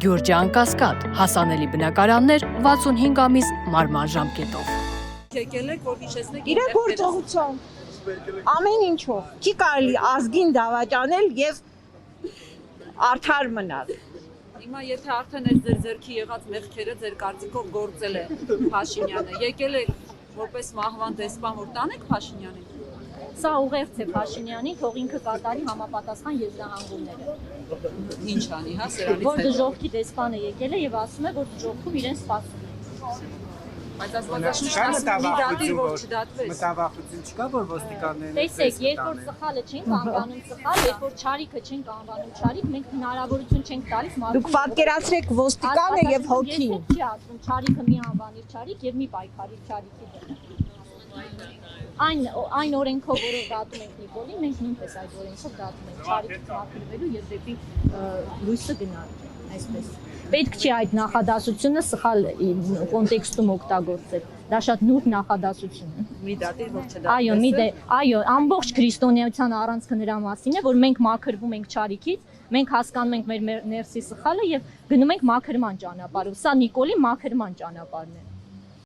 Գյուրջան Կասկադ, հասանելի բնակարաններ 65 ամիս մարման ժամկետով։ Եկել եք, որ հիշեցնեք Իրեք գործողությամբ ամեն ինչով չի կարելի ազգին դավաճանել եւ արդար մնալ։ Հիմա եթե արդեն այս ձեր ձեռքի եղած մեղքերը ձեր կարծիքով գործել է Փաշինյանը, եկել եք որպես մահվան դեսպան, որ տանեք Փաշինյանին։ Սա ուղերձ է Փաշինյանի, թող ինքը կատարի համապատասխան եզրահանգումները։ Ինչ անի, հա, սրանից Որ դժոխքի դեսպանը եկել է եւ ասում է, որ դժոխքում իրեն սպասում է։ Բայց ասվածաշունչը որ չդատվեց։ Մտավախություն չկա, որ ոստիկաններն Տեսեք, երբ որ սխալը չենք անվանում սխալ, երբ որ չարիքը չենք անվանում չարիք, մենք հնարավորություն չենք տալիս մարդուն։ Դուք պատկերացրեք ոստիկանը եւ հոգին։ Ես չի ասում չարիքը մի անվանիր չարիք եւ մի պայքարիր չարիքի դեմ։ Այն օրենքով, որով դատում ենք Նիկոլին, մենք նույնպես այդ օրենքով դատում ենք չարիքը մաքրվելու եւ դեպի լույսը գնալ, այսպես։ Պետք չի այդ նախադասությունը սխալ կոնտեքստում օգտագործել։ Դա շատ նուրբ նախադասություն է։ Մի դատի որ չդատվեց։ Այո, ամբողջ քրիստոնեության առանցքը նրա մասին է, որ մենք մաքրվում ենք չարիքից, մենք հասկանում ենք մեր ներսի սխալը եւ գնում ենք մաքրման ճանապարհով։ Սա Նիկոլի մաքրման ճանապարհն է։